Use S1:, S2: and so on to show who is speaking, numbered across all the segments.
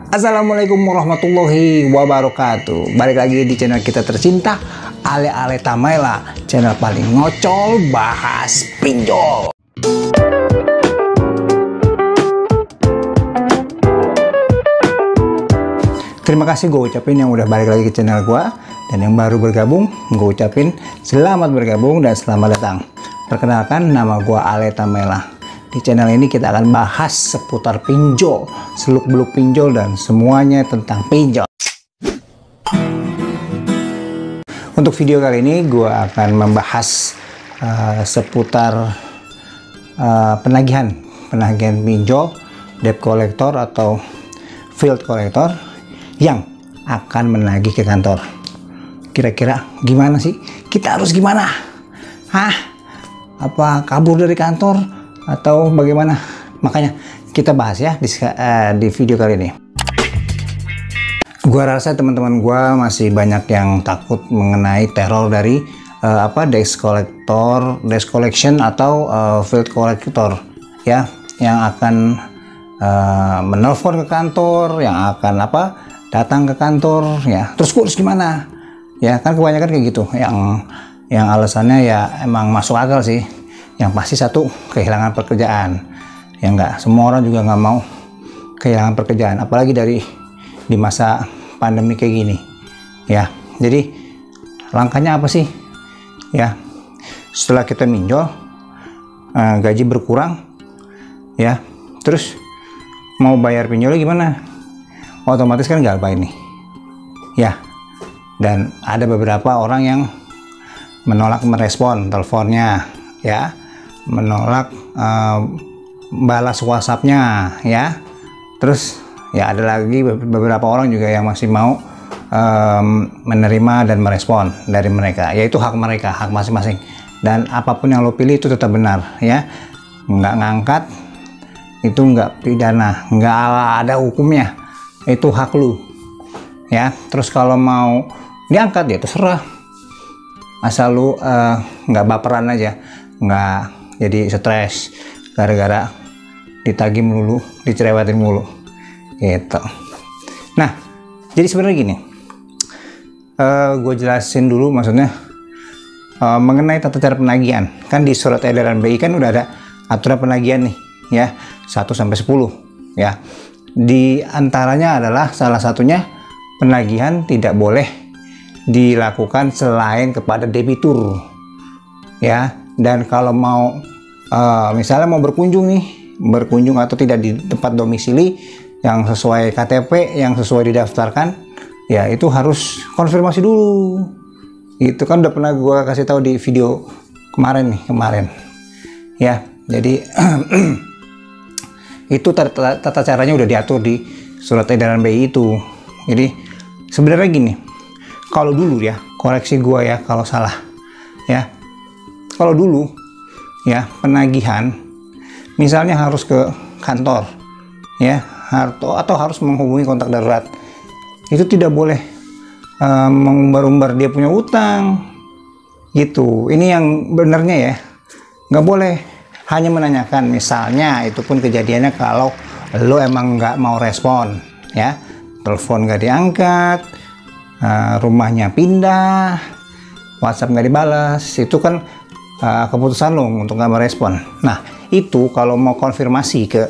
S1: Assalamualaikum warahmatullahi wabarakatuh. Balik lagi di channel kita tercinta, Ale Ale Tamaela, channel paling ngocol bahas pinjol. Terima kasih gue ucapin yang udah balik lagi ke channel gue, dan yang baru bergabung gue ucapin selamat bergabung dan selamat datang. Perkenalkan, nama gue Ale Tamaela. Di channel ini kita akan bahas seputar pinjol, seluk-beluk pinjol, dan semuanya tentang pinjol. Untuk video kali ini gue akan membahas seputar penagihan pinjol, debt collector atau field collector yang akan menagih ke kantor. Kira-kira gimana sih? Kita harus gimana? Apa kabur dari kantor? Atau bagaimana? Makanya kita bahas ya di video kali ini. Gua rasa teman-teman gua masih banyak yang takut mengenai teror dari debt collection atau field collector ya, yang akan menelpon ke kantor, yang akan datang ke kantor ya. Terus gua harus gimana? Ya kan kebanyakan kayak gitu, yang alasannya ya emang masuk akal sih. Yang pasti satu, kehilangan pekerjaan. Ya enggak, semua orang juga nggak mau kehilangan pekerjaan, apalagi di masa pandemi kayak gini. Ya, jadi langkahnya apa sih? Ya, setelah kita minjol, gaji berkurang, ya, terus mau bayar pinjolnya gimana? Otomatis kan nggak bayar nih. Ya, dan ada beberapa orang yang menolak merespon teleponnya, ya, menolak balas WhatsApp-nya ya. Terus ya ada lagi beberapa orang juga yang masih mau menerima dan merespon dari mereka, yaitu hak mereka, hak masing-masing. Dan apapun yang lo pilih itu tetap benar ya. Nggak ngangkat itu nggak pidana, nggak ada hukumnya, itu hak lu ya. Terus kalau mau diangkat ya terserah, asal lu nggak baperan aja, nggak jadi stres gara-gara ditagih melulu, dicerewetin mulu gitu. Nah, jadi sebenarnya gini, gue jelasin dulu maksudnya mengenai tata cara penagihan. Kan di surat edaran BI kan udah ada aturan penagihan nih ya, 1 sampai 10 ya. Di antaranya adalah salah satunya penagihan tidak boleh dilakukan selain kepada debitur ya. Dan kalau mau misalnya mau berkunjung atau tidak di tempat domisili yang sesuai KTP, yang sesuai didaftarkan, ya itu harus konfirmasi dulu. Itu kan udah pernah gue kasih tahu di video kemarin ya. Jadi itu tata caranya udah diatur di surat edaran BI itu. Jadi sebenarnya gini, kalau dulu ya, koreksi gue ya kalau salah ya, kalau dulu ya penagihan misalnya harus ke kantor ya, atau harus menghubungi kontak darurat, itu tidak boleh mengumbar-umbar dia punya utang gitu. Ini yang benarnya ya, nggak boleh. Hanya menanyakan, misalnya itu pun kejadiannya kalau lo emang nggak mau respon ya, telepon nggak diangkat, rumahnya pindah, WhatsApp nggak dibalas, itu kan keputusan lo untuk nggak merespon. Nah, itu kalau mau konfirmasi ke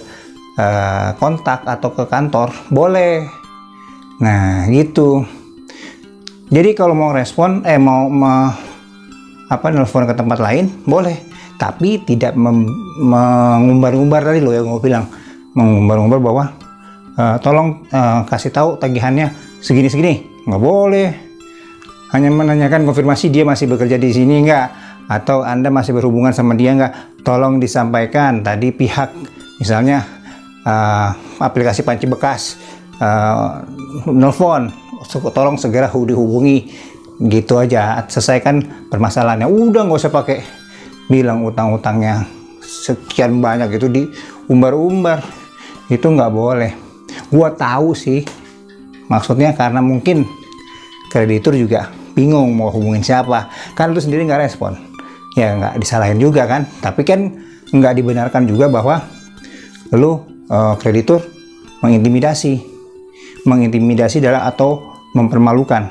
S1: kontak atau ke kantor boleh. Nah, gitu. Jadi kalau mau respon, nelfon ke tempat lain boleh, tapi tidak mengumbar-umbar tadi lo yang gue bilang, mengumbar-umbar bahwa tolong kasih tahu tagihannya segini-segini, nggak boleh. Hanya menanyakan konfirmasi dia masih bekerja di sini nggak, atau Anda masih berhubungan sama dia nggak, tolong disampaikan tadi pihak misalnya aplikasi panci bekas nelfon, tolong segera dihubungi gitu aja, selesaikan permasalahannya. Udah nggak usah pakai bilang utang-utangnya sekian banyak itu diumbar-umbar, itu nggak boleh. Gua tahu sih maksudnya, karena mungkin kreditur juga bingung mau hubungin siapa, kan lu sendiri nggak respon ya, nggak disalahin juga kan. Tapi kan nggak dibenarkan juga bahwa lu kreditur mengintimidasi, mengintimidasi atau mempermalukan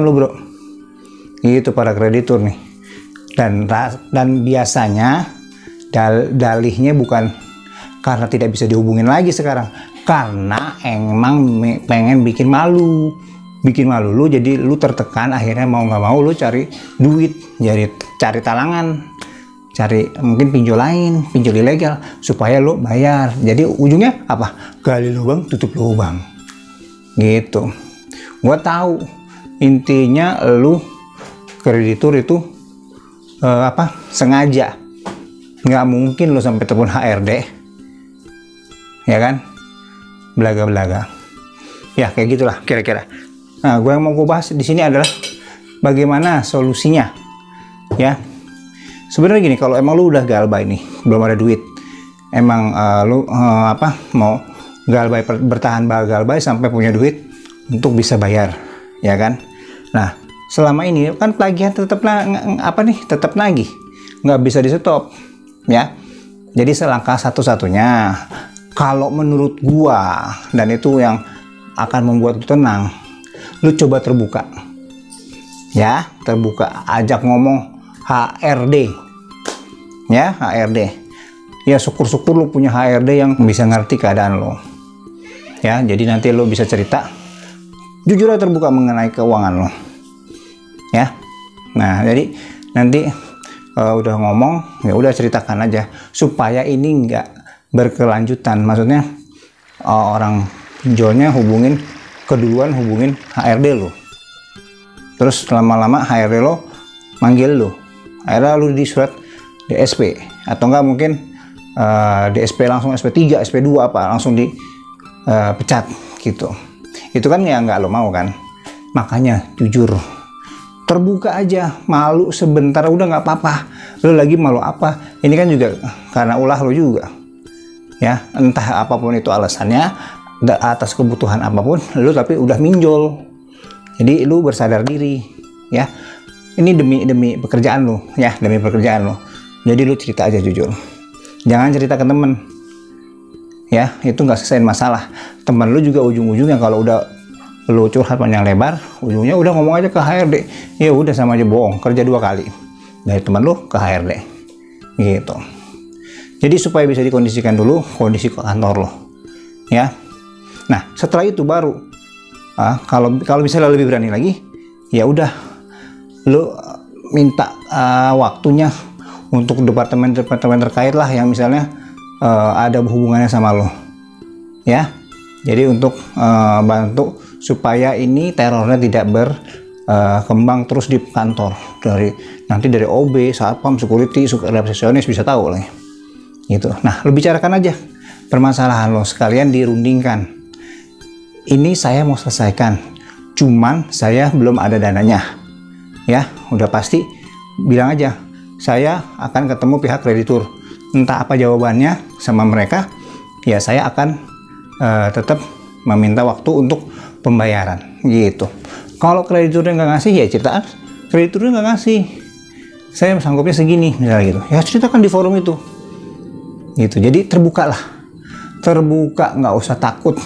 S1: lu bro, itu para kreditur nih. Dan biasanya dalihnya bukan karena tidak bisa dihubungin lagi sekarang, karena emang pengen bikin malu lu, jadi lu tertekan, akhirnya mau nggak mau lu cari duit, cari talangan, cari mungkin pinjol ilegal supaya lu bayar. Jadi ujungnya apa? Gali lubang tutup lubang gitu. Gua tahu intinya lu kreditur itu sengaja, nggak mungkin lu sampai telepon HRD, ya kan, belaga ya, kayak gitulah kira-kira. Nah, gue yang mau gue bahas di sini adalah bagaimana solusinya, ya. Sebenarnya gini, kalau emang lu udah galbay nih, belum ada duit, emang lu mau bertahan galbay sampai punya duit untuk bisa bayar, ya kan. Nah, selama ini kan tagihan tetap nagih, nggak bisa di stop, ya. Jadi selangkah satu-satunya, kalau menurut gua, dan itu yang akan membuat lu tenang, lu coba terbuka, ya, ajak ngomong HRD, ya, HRD, ya, syukur-syukur lu punya HRD yang bisa ngerti keadaan lo, ya. Jadi nanti lu bisa cerita jujur aja, terbuka mengenai keuangan lo, ya. Nah, jadi nanti udah ngomong, ya udah ceritakan aja supaya ini nggak berkelanjutan. Maksudnya orang pinjolnya hubungin HRD lo, terus lama-lama HRD lo manggil lo, akhirnya lu di surat DSP, atau enggak mungkin DSP langsung SP3, SP2 langsung dipecat gitu. Itu kan ya nggak lo mau kan. Makanya jujur, terbuka aja, malu sebentar udah nggak apa-apa. Lo lagi malu apa? Ini kan juga karena ulah lo juga, ya, entah apapun itu alasannya, atas kebutuhan apapun lu, tapi udah minjol. Jadi lu bersadar diri, ya. Ini demi pekerjaan lu, ya, demi pekerjaan lu. Jadi lu cerita aja jujur, jangan cerita ke temen, ya, itu nggak selesai masalah. Temen lu juga ujung-ujungnya kalau udah lu curhat panjang lebar, ujungnya udah ngomong aja ke HRD, ya udah sama aja bohong, kerja 2 kali dari temen lu ke HRD gitu. Jadi supaya bisa dikondisikan dulu kondisi kantor lo, ya. Nah, setelah itu baru kalau misalnya lebih berani lagi, ya udah lo minta waktunya untuk departemen terkait lah, yang misalnya ada hubungannya sama lo, ya. Jadi untuk bantu supaya ini terornya tidak berkembang terus di kantor, nanti dari OB, satpam, security, resepsionis bisa tahu lah, gitu. Nah, lo bicarakan aja permasalahan lo, sekalian dirundingkan. Ini saya mau selesaikan, cuman saya belum ada dananya, ya. Udah pasti bilang aja, saya akan ketemu pihak kreditur, entah apa jawabannya sama mereka, ya saya akan tetap meminta waktu untuk pembayaran gitu. Kalau krediturnya nggak ngasih, ya cerita krediturnya nggak ngasih, saya sanggupnya segini misalnya gitu, ya ceritakan di forum itu gitu. Jadi terbuka, nggak usah takut.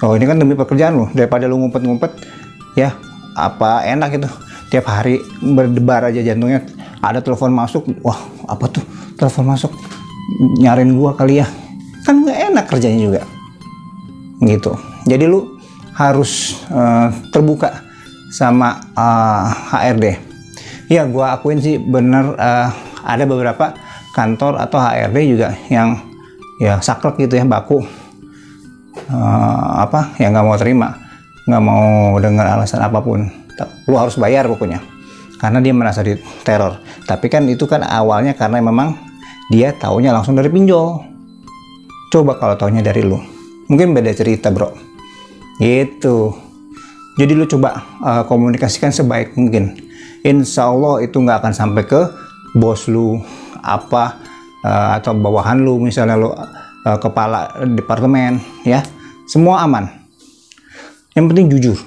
S1: Oh, ini kan demi pekerjaan lo, daripada lu ngumpet-ngumpet, ya, apa enak itu tiap hari berdebar aja jantungnya, ada telepon masuk, wah apa tuh telepon masuk, nyariin gua kali ya, kan nggak enak kerjanya juga gitu. Jadi lu harus terbuka sama HRD. Ya, gua akuin sih bener, ada beberapa kantor atau HRD juga yang ya saklek gitu ya, baku, yang nggak mau terima, nggak mau dengar alasan apapun, lu harus bayar pokoknya, karena dia merasa diteror. Tapi kan itu kan awalnya karena memang dia taunya langsung dari pinjol. Coba kalau taunya dari lu, mungkin beda cerita bro, gitu. Jadi lu coba komunikasikan sebaik mungkin, insya Allah itu nggak akan sampai ke bos lu atau bawahan lu, misalnya lu kepala departemen, ya. Semua aman, yang penting jujur,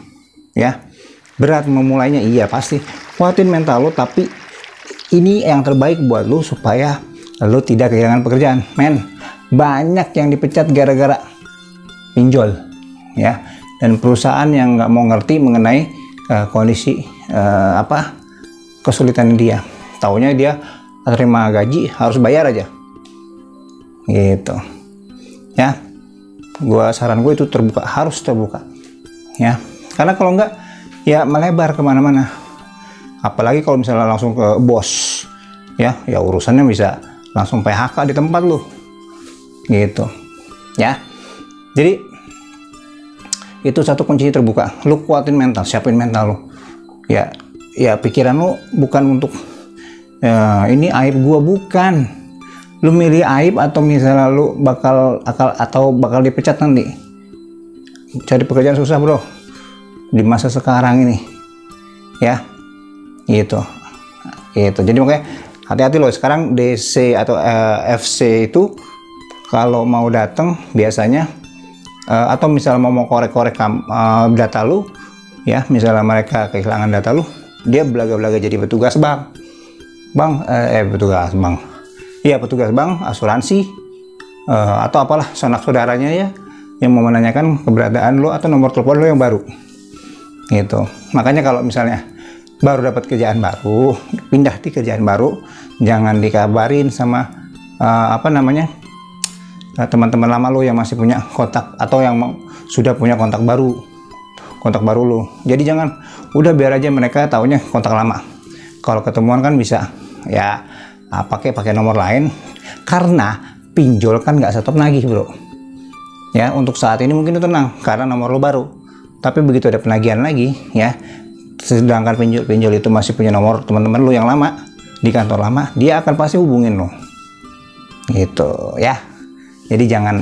S1: ya. Berat memulainya, iya pasti kuatin mental lo, tapi ini yang terbaik buat lo supaya lo tidak kehilangan pekerjaan. Men, banyak yang dipecat gara-gara pinjol, ya. Dan perusahaan yang nggak mau ngerti mengenai kondisi kesulitan dia, taunya dia terima gaji harus bayar aja gitu ya. Saran gue itu harus terbuka ya, karena kalau enggak ya melebar kemana-mana, apalagi kalau misalnya langsung ke bos ya urusannya bisa langsung PHK di tempat lu gitu ya. Jadi itu satu kunci terbuka, lu kuatin mental, siapin mental lu ya pikiran lu bukan untuk ini aib gua, bukan. Lu milih aib atau misalnya lu bakal dipecat nanti. Cari pekerjaan susah bro di masa sekarang ini ya, gitu. Jadi makanya hati-hati loh sekarang. DC atau FC itu kalau mau datang biasanya atau misalnya mau korek-korek data lu ya, misalnya mereka kehilangan data lu, dia belaga-belaga jadi petugas bank, petugas bank, asuransi, atau apalah sanak saudaranya ya, yang mau menanyakan keberadaan lo atau nomor telepon lo yang baru gitu. Makanya kalau misalnya baru dapat kerjaan baru, pindah di kerjaan baru, jangan dikabarin sama teman-teman lama lo yang masih punya kontak atau yang sudah punya kontak baru lo. Jadi jangan, udah biar aja mereka taunya kontak lama. Kalau ketemuan kan bisa ya pakai nomor lain, karena pinjol kan nggak stop nagih bro ya. Untuk saat ini mungkin itu tenang karena nomor lo baru, tapi begitu ada penagihan lagi ya, sedangkan pinjol itu masih punya nomor teman-teman lo yang lama di kantor lama, dia akan pasti hubungin lo gitu ya. Jadi jangan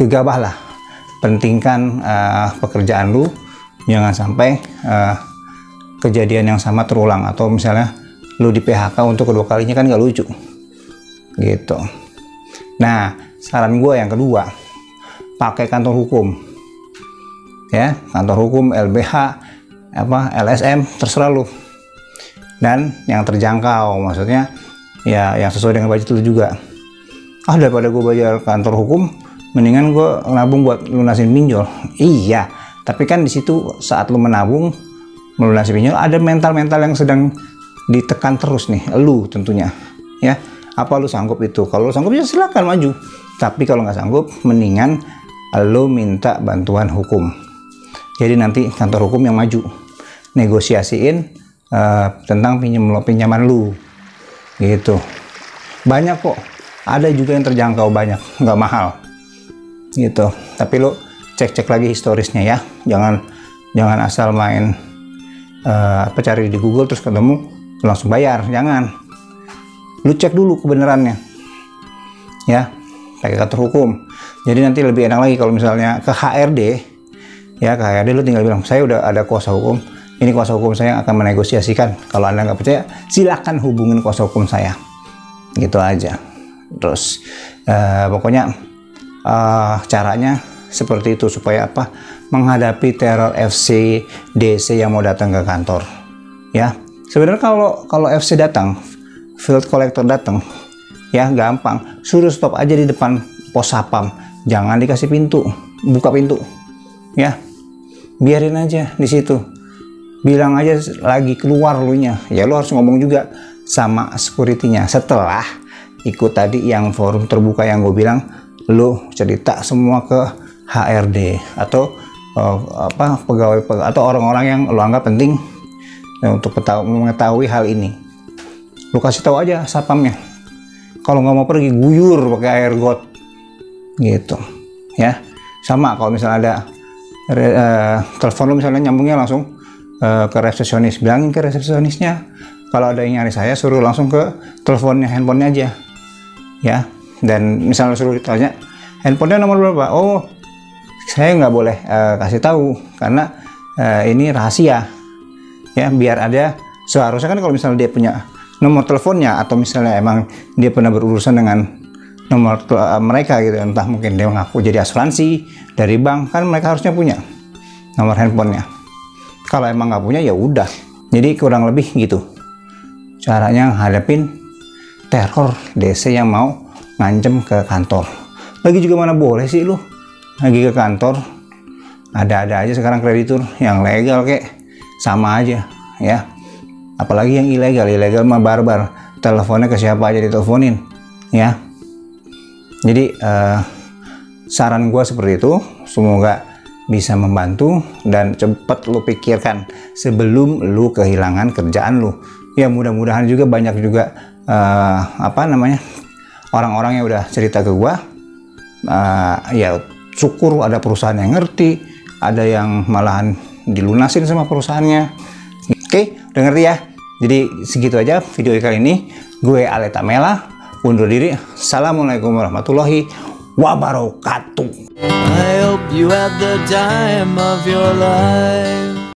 S1: gegabah lah, pentingkan pekerjaan lu, jangan sampai kejadian yang sama terulang, atau misalnya lu di PHK untuk kedua kalinya kan nggak lucu gitu. Nah, saran gue yang kedua, pakai kantor hukum ya, kantor hukum, LBH, LSM, terserah lu, dan yang terjangkau, maksudnya ya yang sesuai dengan budget lu juga. Daripada gue bayar kantor hukum, mendingan gue nabung buat lunasin pinjol. Iya, tapi kan di situ saat lu menabung melunasi pinjol, ada mental-mental yang sedang ditekan terus nih, lu tentunya ya. Apa lu sanggup itu? Kalau lu sanggup ya silakan maju, tapi kalau nggak sanggup, mendingan lu minta bantuan hukum. Jadi nanti kantor hukum yang maju negosiasiin tentang pinjaman lu gitu. Banyak kok, ada juga yang terjangkau, banyak, nggak mahal gitu. Tapi lu cek lagi historisnya ya, jangan asal main cari di Google terus ketemu langsung bayar, jangan. Lu cek dulu kebenarannya ya, pakai kantor hukum. Jadi nanti lebih enak lagi kalau misalnya ke HRD ya, ke HRD lu tinggal bilang, saya udah ada kuasa hukum, ini kuasa hukum saya yang akan menegosiasikan. Kalau Anda nggak percaya, silakan hubungin kuasa hukum saya, gitu aja. Terus pokoknya caranya seperti itu supaya menghadapi teror FC DC yang mau datang ke kantor ya. Sebenarnya kalau FC datang, field collector datang ya, gampang, suruh stop aja di depan pos sapam, jangan dikasih pintu, buka pintu ya, biarin aja di situ, bilang aja lagi keluar lu nya ya. Lu harus ngomong juga sama security-nya setelah ikut tadi yang forum terbuka yang gue bilang. Lu cerita semua ke HRD atau pegawai atau orang-orang yang lu anggap penting untuk mengetahui hal ini. Lu kasih tahu aja satpamnya, kalau nggak mau pergi guyur pakai air got gitu ya. Sama kalau misalnya ada telepon lu misalnya nyambungnya langsung ke resepsionis, bilangin ke resepsionisnya kalau ada yang nyari saya, suruh langsung ke teleponnya, handphonenya aja ya. Dan misalnya suruh ditanya handphonenya nomor berapa, oh saya nggak boleh kasih tahu karena ini rahasia ya. Biar ada, seharusnya kan kalau misalnya dia punya nomor teleponnya atau misalnya emang dia pernah berurusan dengan nomor mereka gitu, entah mungkin dia mengaku jadi asuransi dari bank, kan mereka harusnya punya nomor handphonenya. Kalau emang nggak punya ya udah. Jadi kurang lebih gitu caranya hadapin teror DC yang mau ngancem ke kantor. Lagi juga mana boleh sih lu lagi ke kantor, ada-ada aja sekarang kreditur yang legal kek sama aja ya, apalagi yang ilegal mah barbar, teleponnya ke siapa aja diteleponin ya. Jadi saran gue seperti itu, semoga bisa membantu dan cepet lu pikirkan sebelum lu kehilangan kerjaan lu ya. Mudah-mudahan juga banyak juga orang-orang yang udah cerita ke gue, ya syukur ada perusahaan yang ngerti, ada yang malahan dilunasin sama perusahaannya. Oke, udah ngerti ya. Jadi segitu aja video kali ini. Gue Aleta Mela undur diri. Assalamualaikum warahmatullahi wabarakatuh.
S2: I hope you had the time of your life.